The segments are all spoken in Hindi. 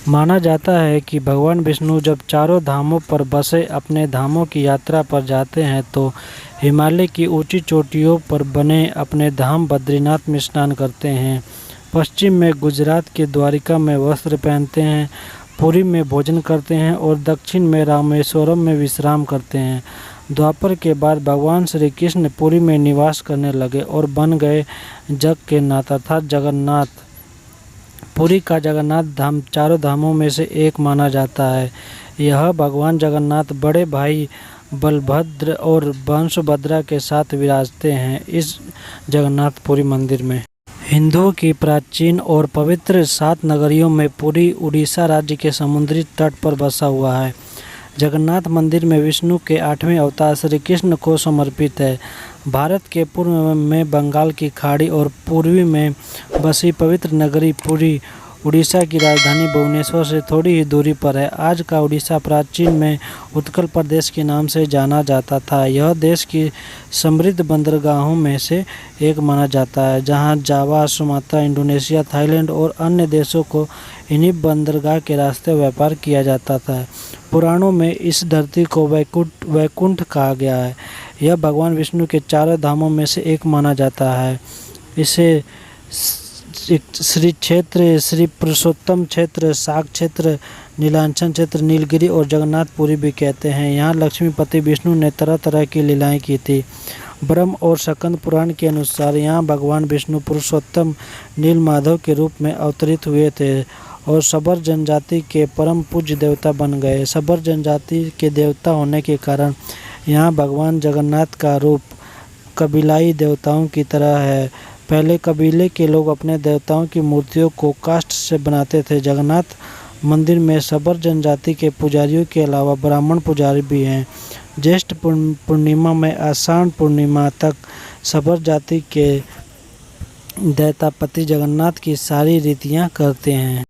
माना जाता है कि भगवान विष्णु जब चारों धामों पर बसे अपने धामों की यात्रा पर जाते हैं तो हिमालय की ऊंची चोटियों पर बने अपने धाम बद्रीनाथ में स्नान करते हैं। पश्चिम में गुजरात के द्वारिका में वस्त्र पहनते हैं, पुरी में भोजन करते हैं और दक्षिण में रामेश्वरम में विश्राम करते हैं। द्वापर के बाद भगवान श्री कृष्ण पुरी में निवास करने लगे और बन गए जग के नाथ अर्थात जगन्नाथ। पुरी का जगन्नाथ धाम चारों धामों में से एक माना जाता है। यह भगवान जगन्नाथ बड़े भाई बलभद्र और वंशभद्रा के साथ विराजते हैं। इस जगन्नाथपुरी मंदिर में हिंदुओं की प्राचीन और पवित्र 7 नगरियों में पुरी उड़ीसा राज्य के समुद्री तट पर बसा हुआ है। जगन्नाथ मंदिर में विष्णु के 8वें अवतार श्री कृष्ण को समर्पित है। भारत के पूर्व में बंगाल की खाड़ी और पूर्वी में बसी पवित्र नगरी पुरी उड़ीसा की राजधानी भुवनेश्वर से थोड़ी ही दूरी पर है। आज का उड़ीसा प्राचीन में उत्कल प्रदेश के नाम से जाना जाता था। यह देश की समृद्ध बंदरगाहों में से एक माना जाता है, जहां जावा, सुमात्रा, इंडोनेशिया, थाईलैंड और अन्य देशों को इन्हीं बंदरगाह के रास्ते व्यापार किया जाता था। पुराणों में इस धरती को वैकुंठ कहा गया है। यह भगवान विष्णु के 4 धामों में से एक माना जाता है। इसे श्री क्षेत्र, श्री पुरुषोत्तम क्षेत्र, शाक क्षेत्र, नीलांचल क्षेत्र, नीलगिरी और जगन्नाथपुरी भी कहते हैं। यहाँ लक्ष्मीपति विष्णु ने तरह तरह की लीलाएं की थी। ब्रह्म और स्कंद पुराण के अनुसार यहाँ भगवान विष्णु पुरुषोत्तम नीलमाधव के रूप में अवतरित हुए थे और सबर जनजाति के परम पूज्य देवता बन गए। सबर जनजाति के देवता होने के कारण यहाँ भगवान जगन्नाथ का रूप कबीलाई देवताओं की तरह है। पहले कबीले के लोग अपने देवताओं की मूर्तियों को काष्ठ से बनाते थे। जगन्नाथ मंदिर में सबर जनजाति के पुजारियों के अलावा ब्राह्मण पुजारी भी हैं। ज्येष्ठ पूर्णिमा में आषाढ़ पूर्णिमा तक सबर जाति के दैतापति जगन्नाथ की सारी रीतियां करते हैं।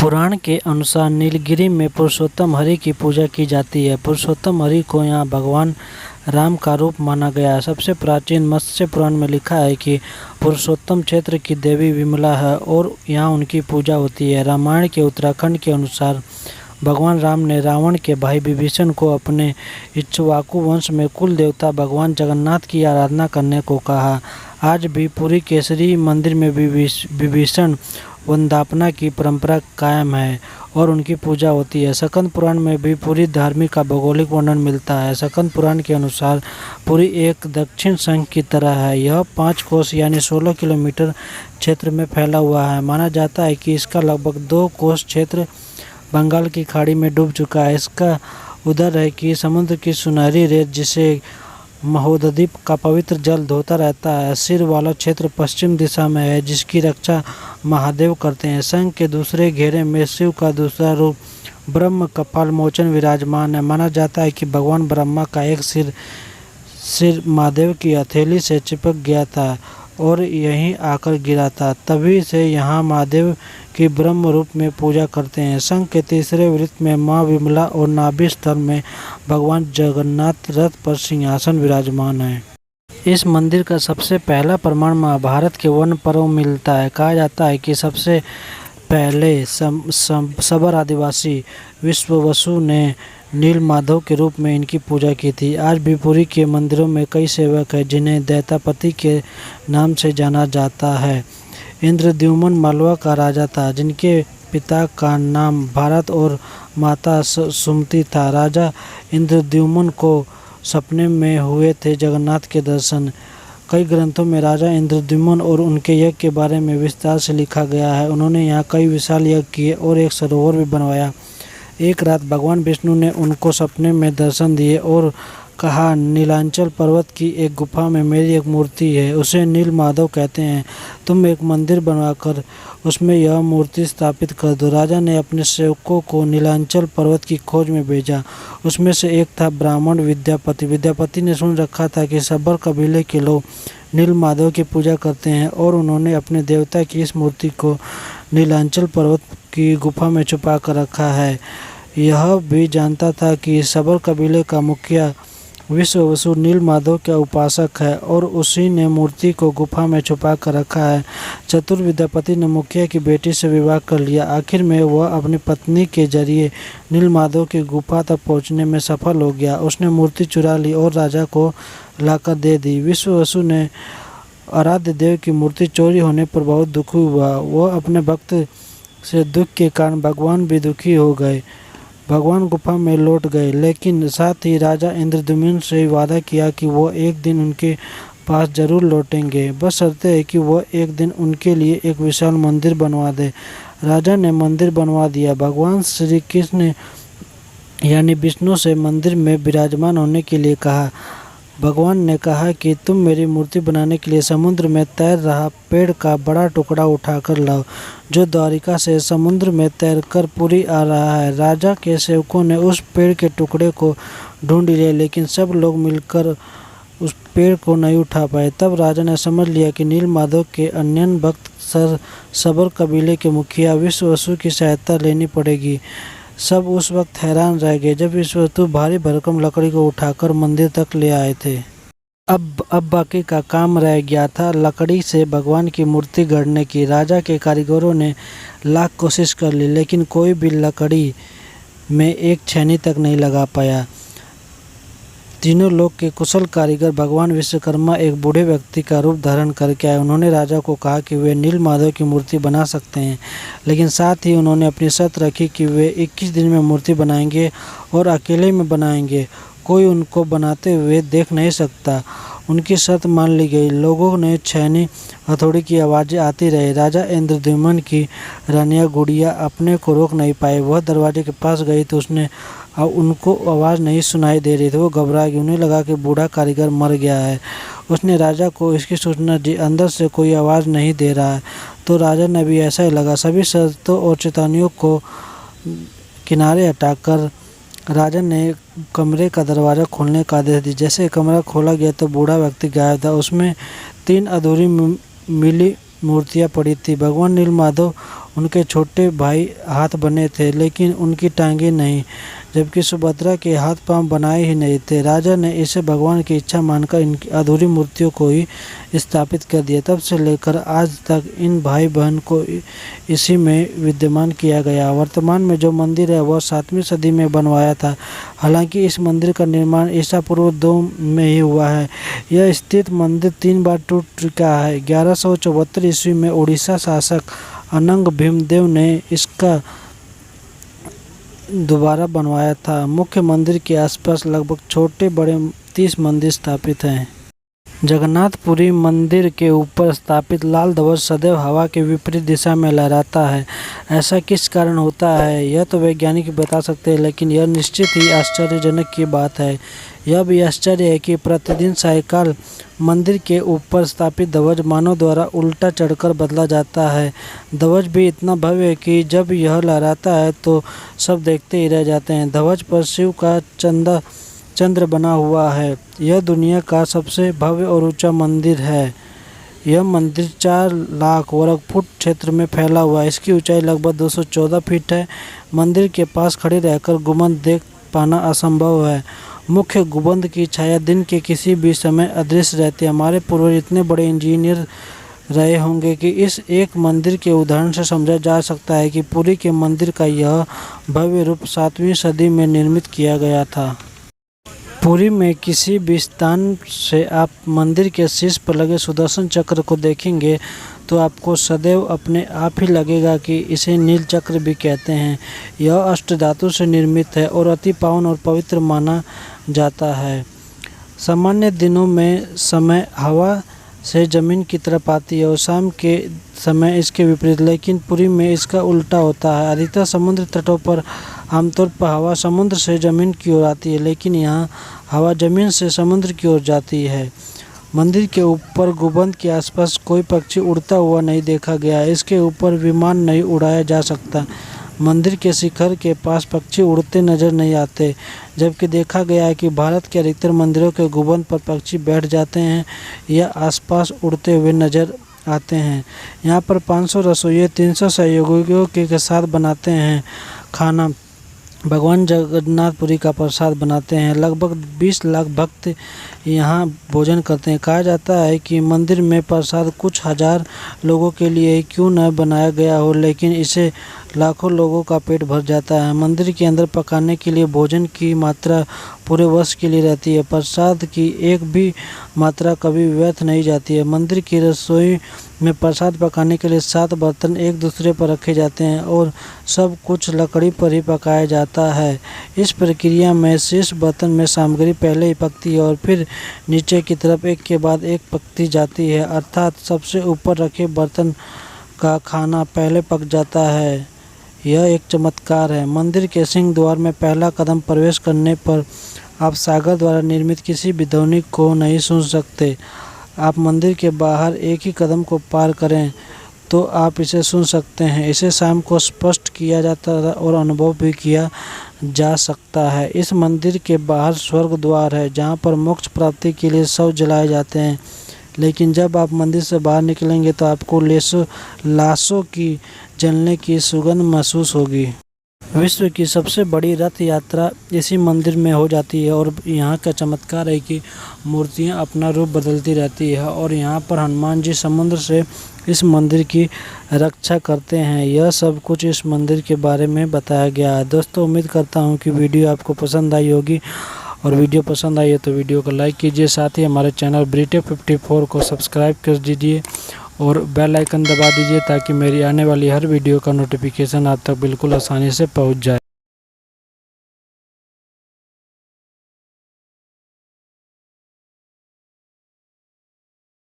पुराण के अनुसार नीलगिरी में पुरुषोत्तम हरि की पूजा की जाती है। पुरुषोत्तम हरि को यहाँ भगवान राम का रूप माना गया है। सबसे प्राचीन मत्स्य पुराण में लिखा है कि पुरुषोत्तम क्षेत्र की देवी विमला है और यहाँ उनकी पूजा होती है। रामायण के उत्तराखंड के अनुसार भगवान राम ने रावण के भाई विभीषण को अपने इक्ष्वाकु वंश में कुल देवता भगवान जगन्नाथ की आराधना करने को कहा। आज भी पुरी केसरी मंदिर में विभीषण वंदापना की परंपरा कायम है और उनकी पूजा होती है। स्कंद पुराण में भी पुरी धार्मिक का भौगोलिक वर्णन मिलता है। स्कंद पुराण के अनुसार पुरी एक दक्षिण संघ की तरह है। यह 5 कोस यानी 16 किलोमीटर क्षेत्र में फैला हुआ है। माना जाता है कि इसका लगभग 2 कोस क्षेत्र बंगाल की खाड़ी में डूब चुका है। इसका उदर है कि समुद्र की सुनहरी रेत जिसे महोदधि का पवित्र जल धोता रहता है। सिर वाला क्षेत्र पश्चिम दिशा में है, जिसकी रक्षा महादेव करते हैं। संघ के दूसरे घेरे में शिव का दूसरा रूप ब्रह्म कपाल मोचन विराजमान है। माना जाता है कि भगवान ब्रह्मा का एक सिर महादेव की हथेली से चिपक गया था और यहीं आकर गिरा था। तभी से यहाँ महादेव की ब्रह्म रूप में पूजा करते हैं। संघ के तीसरे वृत्त में माँ विमला और नाभि स्थल में भगवान जगन्नाथ रथ पर सिंहासन विराजमान है। इस मंदिर का सबसे पहला प्रमाण महाभारत के वन पर्व मिलता है। कहा जाता है कि सबसे पहले सबर आदिवासी विश्ववसु ने नील माधव के रूप में इनकी पूजा की थी। आज भी पुरी के मंदिरों में कई सेवक हैं जिन्हें दैतापति के नाम से जाना जाता है। इंद्रद्युम्न मालवा का राजा था, जिनके पिता का नाम भारत और माता सुमति था। राजा इंद्रद्युम्न को सपने में हुए थे जगन्नाथ के दर्शन। कई ग्रंथों में राजा इंद्रद्युम्न और उनके यज्ञ के बारे में विस्तार से लिखा गया है। उन्होंने यहाँ कई विशाल यज्ञ किए और एक सरोवर भी बनवाया। एक रात भगवान विष्णु ने उनको सपने में दर्शन दिए और कहा, नीलांचल पर्वत की एक गुफा में मेरी एक मूर्ति है, उसे नील माधव कहते हैं। तुम एक मंदिर बनवाकर उसमें यह मूर्ति स्थापित कर दो। राजा ने अपने सेवकों को नीलांचल पर्वत की खोज में भेजा। उसमें से एक था ब्राह्मण विद्यापति। विद्यापति ने सुन रखा था कि सबर कबीले के लोग नील माधव की पूजा करते हैं और उन्होंने अपने देवता की इस मूर्ति को नीलांचल पर्वत की गुफा में छुपा कर रखा है। यह भी जानता था कि सबर कबीले का मुखिया विश्ववसु नीलमाधव का उपासक है और उसी ने मूर्ति को गुफा में छुपा कर रखा है। चतुर विद्यापति ने मुखिया की बेटी से विवाह कर लिया। आखिर में वह अपनी पत्नी के जरिए नीलमाधव की गुफा तक पहुंचने में सफल हो गया। उसने मूर्ति चुरा ली और राजा को लाकर दे दी। विश्ववसु ने आराध्य देव की मूर्ति चोरी होने पर बहुत दुखी हुआ। वह अपने भक्त से दुख के कारण भगवान भी दुखी हो गए। भगवान गुफा में लौट गए, लेकिन साथ ही राजा इंद्रद्युम्न से वादा किया कि वो एक दिन उनके पास जरूर लौटेंगे, बस शर्त है कि वह एक दिन उनके लिए एक विशाल मंदिर बनवा दे। राजा ने मंदिर बनवा दिया। भगवान श्री कृष्ण यानी विष्णु से मंदिर में विराजमान होने के लिए कहा। भगवान ने कहा कि तुम मेरी मूर्ति बनाने के लिए समुद्र में तैर रहा पेड़ का बड़ा टुकड़ा उठाकर लाओ, जो द्वारिका से समुद्र में तैरकर पुरी आ रहा है। राजा के सेवकों ने उस पेड़ के टुकड़े को ढूंढ लिया, लेकिन सब लोग मिलकर उस पेड़ को नहीं उठा पाए। तब राजा ने समझ लिया कि नीलमाधव के अन्य भक्त सबर कबीले के मुखिया विश्ववसु की सहायता लेनी पड़ेगी। सब उस वक्त हैरान रह गए जब विश्ववसु भारी भरकम लकड़ी को उठाकर मंदिर तक ले आए थे। अब बाकी का काम रह गया था लकड़ी से भगवान की मूर्ति गढ़ने की। राजा के कारीगरों ने लाख कोशिश कर ली, लेकिन कोई भी लकड़ी में एक छेनी तक नहीं लगा पाया। तीनों लोग के कुशल कारीगर भगवान विश्वकर्मा एक बूढ़े व्यक्ति का रूप धारण करके आए। उन्होंने राजा को कहा कि वे नीलमाधव की मूर्ति बना सकते हैं, लेकिन साथ ही उन्होंने अपनी शर्त रखी कि वे 21 दिन में मूर्ति बनाएंगे और अकेले में बनाएंगे। कोई उनको बनाते हुए देख नहीं सकता। उनकी शर्त मान ली गई। लोगों ने छेनी हथौड़ी की आवाज़ें आती रही। राजा इंद्रद्युम्न की रानियाँ गुड़िया अपने को रोक नहीं पाई। वह दरवाजे के पास गई तो उसने उनको आवाज़ नहीं सुनाई दे रही थी। वो घबरा गई। उन्हें लगा कि बूढ़ा कारीगर मर गया है। उसने राजा को इसकी सूचना दी। अंदर से कोई आवाज़ नहीं दे रहा है, तो राजा ने भी ऐसा ही लगा। सभी शर्तों और चेतावनियों को किनारे हटाकर राजा ने कमरे का दरवाज़ा खोलने का आदेश दिया। जैसे कमरा खोला गया तो बूढ़ा व्यक्ति गायब था। उसमें 3 अधूरी मिली मूर्तियाँ पड़ी थी। भगवान नीलमाधव, उनके छोटे भाई हाथ बने थे, लेकिन उनकी टांगें नहीं, जबकि सुभद्रा के हाथ पांव बनाए ही नहीं थे। राजा ने इसे भगवान की इच्छा मानकर इनकी अधूरी मूर्तियों को ही स्थापित कर दिया। तब से लेकर आज तक इन भाई बहन को इसी में विद्यमान किया गया। वर्तमान में जो मंदिर है वह 7वीं सदी में बनवाया था। हालांकि इस मंदिर का निर्माण ईसा पूर्व 2 में ही हुआ है। यह स्थित मंदिर 3 बार टूट चुका है। 1174 ईस्वी में उड़ीसा शासक अनंग भीमदेव ने इसका दोबारा बनवाया था। मुख्य मंदिर के आसपास लगभग छोटे बड़े 30 मंदिर स्थापित हैं। जगन्नाथपुरी मंदिर के ऊपर स्थापित लाल ध्वज सदैव हवा के विपरीत दिशा में लहराता है। ऐसा किस कारण होता है यह तो वैज्ञानिक बता सकते हैं, लेकिन यह निश्चित ही आश्चर्यजनक की बात है। यह भी आश्चर्य है कि प्रतिदिन सायकाल मंदिर के ऊपर स्थापित ध्वज मानव द्वारा उल्टा चढ़कर बदला जाता है। ध्वज भी इतना भव्य है कि जब यह लहराता है तो सब देखते ही रह जाते हैं। ध्वज पर शिव का चंद्र बना हुआ है। यह दुनिया का सबसे भव्य और ऊंचा मंदिर है। यह मंदिर 4 लाख वर्ग फुट क्षेत्र में फैला हुआ है। इसकी ऊंचाई लगभग 214 फीट है। मंदिर के पास खड़े रहकर गुंबद देख पाना असंभव है। मुख्य गुंबद की छाया दिन के किसी भी समय अदृश्य रहती है। हमारे पूर्वज इतने बड़े इंजीनियर रहे होंगे कि इस एक मंदिर के उदाहरण से समझा जा सकता है कि पुरी के मंदिर का यह भव्य रूप 7वीं सदी में निर्मित किया गया था। पुरी में किसी भी स्थान से आप मंदिर के शीर्ष पर लगे सुदर्शन चक्र को देखेंगे तो आपको सदैव अपने आप ही लगेगा कि इसे नील चक्र भी कहते हैं। यह अष्टधातु से निर्मित है और अति पावन और पवित्र माना जाता है। सामान्य दिनों में समय हवा से ज़मीन की तरफ आती है और शाम के समय इसके विपरीत, लेकिन पुरी में इसका उल्टा होता है। अधिकतर समुद्र तटों पर आमतौर पर हवा समुद्र से ज़मीन की ओर आती है, लेकिन यहाँ हवा ज़मीन से समुद्र की ओर जाती है। मंदिर के ऊपर गुंबद के आसपास कोई पक्षी उड़ता हुआ नहीं देखा गया। इसके ऊपर विमान नहीं उड़ाया जा सकता। मंदिर के शिखर के पास पक्षी उड़ते नजर नहीं आते, जबकि देखा गया है कि भारत के अधिकतर मंदिरों के गुंबद पर पक्षी बैठ जाते हैं या आसपास उड़ते हुए नजर आते हैं। यहाँ पर 500 रसोइये 300 सहयोगियों के साथ बनाते हैं खाना। भगवान जगन्नाथपुरी का प्रसाद बनाते हैं। लगभग 20 लाख भक्त यहाँ भोजन करते हैं। कहा जाता है कि मंदिर में प्रसाद कुछ हजार लोगों के लिए ही क्यों न बनाया गया हो, लेकिन इसे लाखों लोगों का पेट भर जाता है। मंदिर के अंदर पकाने के लिए भोजन की मात्रा पूरे वर्ष के लिए रहती है। प्रसाद की एक भी मात्रा कभी व्यर्थ नहीं जाती है। मंदिर की रसोई में प्रसाद पकाने के लिए 7 बर्तन एक दूसरे पर रखे जाते हैं और सब कुछ लकड़ी पर ही पकाया जाता है। इस प्रक्रिया में शेष बर्तन में सामग्री पहले ही पकती है और फिर नीचे की तरफ एक के बाद एक पकती जाती है, अर्थात सबसे ऊपर रखे बर्तन का खाना पहले पक जाता है। यह एक चमत्कार है। मंदिर के सिंह द्वार में पहला कदम प्रवेश करने पर आप सागर द्वारा निर्मित किसी भी ध्वनि को नहीं सुन सकते। आप मंदिर के बाहर एक ही कदम को पार करें तो आप इसे सुन सकते हैं। इसे शाम को स्पष्ट किया जाता है और अनुभव भी किया जा सकता है। इस मंदिर के बाहर स्वर्ग द्वार है जहाँ पर मोक्ष प्राप्ति के लिए शव जलाए जाते हैं, लेकिन जब आप मंदिर से बाहर निकलेंगे तो आपको लाशों की जलने की सुगंध महसूस होगी। विश्व की सबसे बड़ी रथ यात्रा इसी मंदिर में हो जाती है और यहाँ का चमत्कार है कि मूर्तियाँ अपना रूप बदलती रहती है और यहाँ पर हनुमान जी समुद्र से इस मंदिर की रक्षा करते हैं। यह सब कुछ इस मंदिर के बारे में बताया गया है। दोस्तों, उम्मीद करता हूँ कि वीडियो आपको पसंद आई होगी और वीडियो पसंद आई है तो वीडियो को लाइक कीजिए। साथ ही हमारे चैनल ब्रिटेक 54 को सब्सक्राइब कर दीजिए और बेल आइकन दबा दीजिए ताकि मेरी आने वाली हर वीडियो का नोटिफिकेशन आप तक बिल्कुल आसानी से पहुंच जाए।